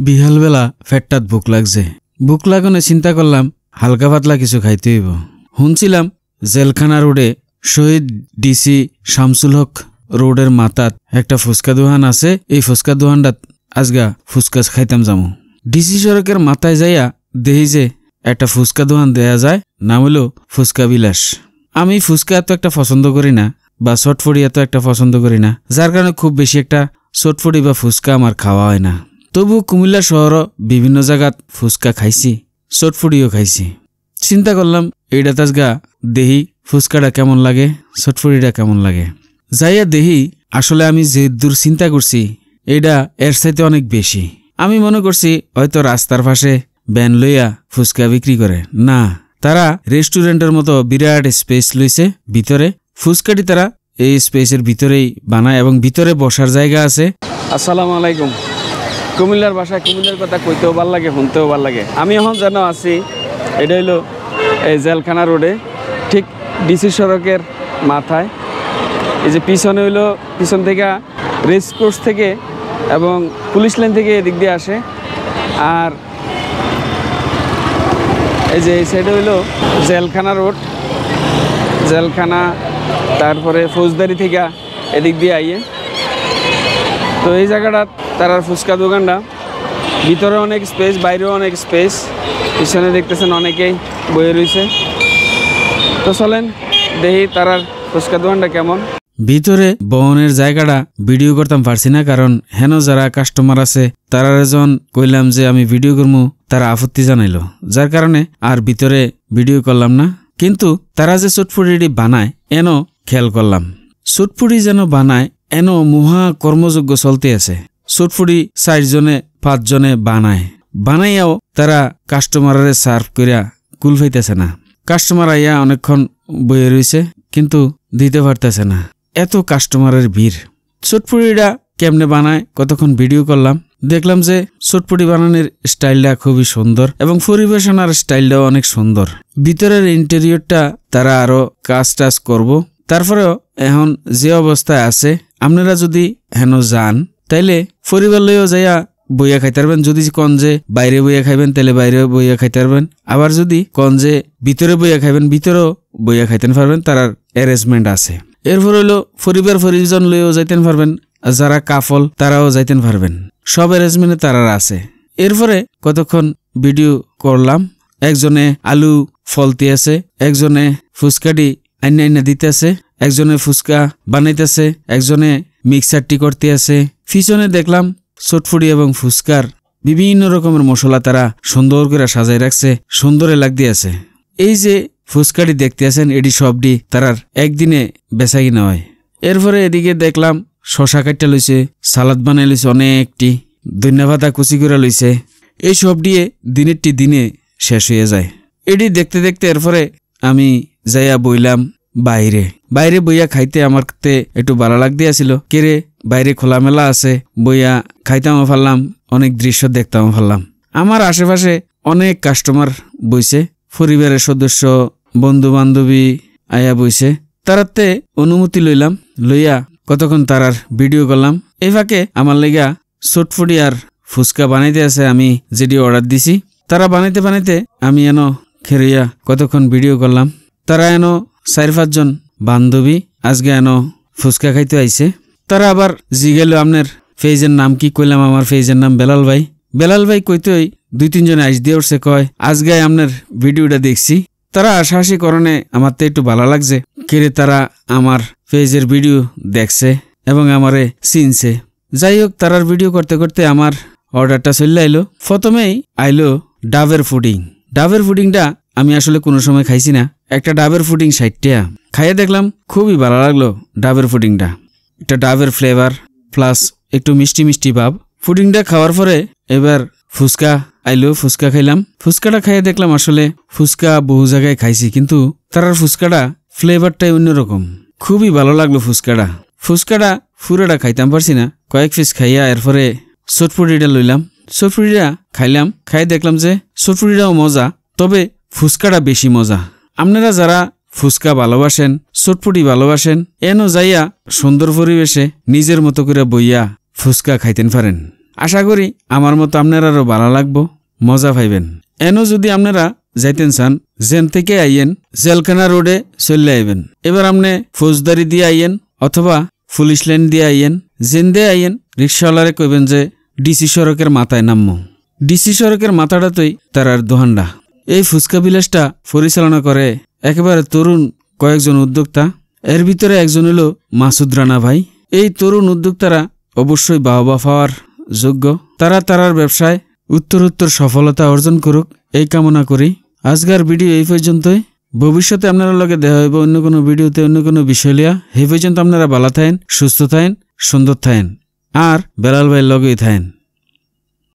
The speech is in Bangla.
বিহালবেলা ফেটটাত ভুক লাগছে। ভুক লাগানো চিন্তা করলাম হালকা পাতলা কিছু খাইতে হইব। শুনছিলাম জেলখানা রোডে শহীদ ডিসি শামসুল হক রোডের মাথাত একটা ফুচকা দোকান আছে। এই ফুচকা দোকানটাত আজগা ফুচকা খাইতাম যামু। ডিসি সড়কের মাথায় যাইয়া দেখি যে একটা ফুচকা দোকান দেয়া যায়, নাম হলো ফুচকা বিলাস। আমি ফুচকা এত একটা পছন্দ করি না বা চটফড়ি এত একটা পছন্দ করি না, যার কারণে খুব বেশি একটা চটফড়ি বা ফুচকা আমার খাওয়া হয় না। তবু কুমিল্লা শহর বিভিন্ন জায়গাত ফুচকা খাইছি, চটফড়িও খাইছি। চিন্তা করলাম এইটা তাজগা দেহি ফুচকাটা কেমন লাগে, চটফড়িটা কেমন লাগে। যাইয়া দেহি আসলে আমি যে দূর চিন্তা করছি এইটা এর চাইতে অনেক বেশি। আমি মনে করছি হয়তো রাস্তার পাশে ভ্যান লইয়া ফুচকা বিক্রি করে, না, তারা রেস্টুরেন্টের মতো বিরাট স্পেস লইছে ভিতরে। ফুচকাটি তারা এই স্পেসের ভিতরেই বানায় এবং ভিতরে বসার জায়গা আছে। আসসালামু আলাইকুম। কুমিল্লার ভাষায় কুমিল্লার কথা কইতেও ভাল লাগে, শুনতেও ভাল লাগে। আমি এখন যেন আছি এটা হইলো এই জেলখানা রোডে, ঠিক ডিসি সড়কের মাথায়। এই যে পিছনে হইলো, পিছন থেকে রেস কোর্স থেকে এবং পুলিশ লাইন থেকে এদিক দিয়ে আসে। আর এই যে এই সাইডে হইলো জেলখানা রোড, জেলখানা, তারপরে ফৌজদারি থেকে এদিক দিয়ে আইয়ে। তো এই জায়গাটা তার ফুচকা দোকানটা, ভিতরে অনেক স্পেস, বাইরেও অনেক স্পেস। পিছনে দেখতেছেন অনেকেই বয়ে রয়েছে। তো চলেন দেখি তারার ফুচকা দোকানটা কেমন। ভিতরে বহনের জায়গাটা ভিডিও করতাম পারছি না, কারণ হেন যারা কাস্টমার আছে তারা যখন কইলাম যে আমি ভিডিও করবো তারা আপত্তি জানাইলো, যার কারণে আর ভিতরে ভিডিও করলাম না। কিন্তু তারা যে চটফড়িটি বানায় এন খেয়াল করলাম। চটফড়ি যেন বানায় এন মহা কর্মযোগ্য চলতে আছে। চটফড়ি 4 জনে 5 জনে বানাইয়াও তারা কাস্টমারের সার্ভ করিয়া কুল ফাইতেছে না। কাস্টমার আইয়া অনেকক্ষণ বইয়ে রয়েছে কিন্তু দিতে পারতেছে না, এত কাস্টমারের ভিড়। চটফড়িটা কেমনে বানায় কতক্ষণ ভিডিও করলাম, দেখলাম যে চটফড়ি বানানোর স্টাইলটা খুবই সুন্দর এবং পরিবেশনার স্টাইলটাও অনেক সুন্দর। ভিতরের ইন্টেরিয়রটা তারা আরো কাজ টাজ করব। তারপরেও এখন যে অবস্থায় আছে, আপনারা যদি হেন যান তাইলে পরিবার লইও যাইয়া বইয়া খাইতে পারবেন। যদি কন যে বাইরে বইয়া খাইবেন তাহলে বাইরে বইয়া খাইতে পারবেন। আবার যদি কন যে ভিতরে বইয়া খাইবেন ভিতরেও বইয়া খাইতে পারবেন, তার অ্যারেঞ্জমেন্ট আছে। এরপর হইলো পরিবার পরিজন লইও যাইতেন পারবেন, যারা কাফল তারাও যাইতেন পারবেন, সব অ্যারেঞ্জমেন্টে তারা আছে। এরপরে কতক্ষণ ভিডিও করলাম। একজনে আলু ফলতে আছে, একজনে ফুচকাটি আইনা দিতে আছে, একজনে ফুচকা বানাইতেছে, একজনে মিক্সারটি করতে আছে। পিছনে দেখলাম চটফড়ি এবং ফুচকার বিভিন্ন রকমের মশলা তারা সুন্দর করে সাজাই রাখছে, সুন্দরে লাগতে আছে। এই যে ফুচকাটি দেখতে আছেন এটি সবটি তারার একদিনে বেচা কিনা হয়। এরপরে এদিকে দেখলাম শশা কাটটা লইছে, সালাদ বানাই লইছে অনেকটি, ধনিয়া পাতা কুচি করে লইছে। এই সব দিয়ে দিনেরটি দিনে শেষ হয়ে যায়। এটি দেখতে দেখতে এরপরে আমি যাইয়া বইলাম বাইরে বইয়া খাইতে আমার একটু ভালো লাগতে আসিল। কেরে বাইরে খোলামেলা আছে, বইয়া খাইতামও পারলাম, অনেক দৃশ্য দেখতামও পারলাম। আমার আশেপাশে অনেক কাস্টমার বইছে, পরিবারের সদস্য বন্ধু বান্ধবী আয়া বইছে। তারাতে অনুমতি লইয়া কতক্ষণ তারার ভিডিও করলাম। এই ফাঁকে আমার লেগা চটফড়ি আর ফুচকা বানাইতে আছে, আমি যেটি অর্ডার দিছি। তারা বানাইতে আমি এন খেরিয়া কতক্ষণ ভিডিও করলাম। তারা এন 4-5 জন বান্ধবী আজকে এন ফুচকা খাইতে আইছে। তারা আবার জিগেল আপনার ফেজের নাম কি? কইলাম আমার ফেজের নাম বেলাল ভাই কইতেই 2-3 জনে আইস দিয়ে উঠছে, কয় আজকে আপনার ভিডিওটা দেখছি। তারা আশাহাসি করণে আমার তো একটু ভালো লাগছে, কেরে তারা আমার ফেজের ভিডিও দেখছে এবং আমারে চিনছে। যাই হোক, তারার ভিডিও করতে করতে আমার অর্ডারটা চলে আইলো। প্রথমেই আইলো ডাবের পুডিংটা আমি আসলে কোনো সময় খাইছি না। একটা ডাবের পুডিং 60 টাকা খাইয়ে দেখলাম, খুবই ভালো লাগলো ডাবের পুডিংটা। একটা ডাবের ফ্লেভার প্লাস একটু মিষ্টি মিষ্টি ভাব। পুডিংটা খাওয়ার পরে এবার ফুচকা আইলো, ফুচকা খাইলাম। ফুচকাটা খাইয়ে দেখলাম আসলে ফুচকা বহু জায়গায় খাইছি, কিন্তু তার ফুচকাটা ফ্লেভারটাই অন্যরকম, খুবই ভালো লাগলো ফুচকাটা পুরোটা খাইতাম পারছি না, কয়েক পিস খাইয়া এরপরে চটফড়িটা লইলাম। চটফড়িটা খাইলাম, খাই দেখলাম যে চটফড়িটাও মজা, তবে ফুচকাটা বেশি মজা। আপনারা যারা ফুচকা ভালোবাসেন, চটফড়ি ভালোবাসেন, এনো যাইয়া সুন্দর পরিবেশে নিজের মতো করে বইয়া ফুচকা খাইতেন পারেন। আশা করি আমার মতো আপনারারও ভালো লাগবো, মজা পাইবেন। এনও যদি আপনারা যাইতেন চান জেন থেকে আইয়েন জেলখানা রোডে চলে আইবেন। এবার আপনি ফৌজদারি দিয়ে আইয়েন অথবা পুলিশ লাইন দিয়ে আইয়েন। জেন দিয়ে আইয়েন রিক্সাওয়ালারে কইবেন যে ডিসি সড়কের মাথায় নামমো। ডিসি সড়কের মাথাটাতেই তারার দোহান্ডা। এই ফুচকা বিলাসটা পরিচালনা করে একেবারে তরুণ কয়েকজন উদ্যোক্তা। এর ভিতরে একজন হলো মাসুদ রানা ভাই। এই তরুণ উদ্যোক্তারা অবশ্যই বাহবা পাওয়ার যোগ্য। তারা তারার ব্যবসায় উত্তরোত্তর সফলতা অর্জন করুক এই কামনা করি। আজকের ভিডিও এই পর্যন্তই। ভবিষ্যতে আপনারা লগে দেখা হইব অন্য কোনো ভিডিওতে অন্য কোনো বিষয় লিয়া। এই পর্যন্ত আপনারা ভালো থাকেন, সুস্থ থাকেন, সুন্দর থাকেন আর বেলাল ভাই লগেই থাকেন।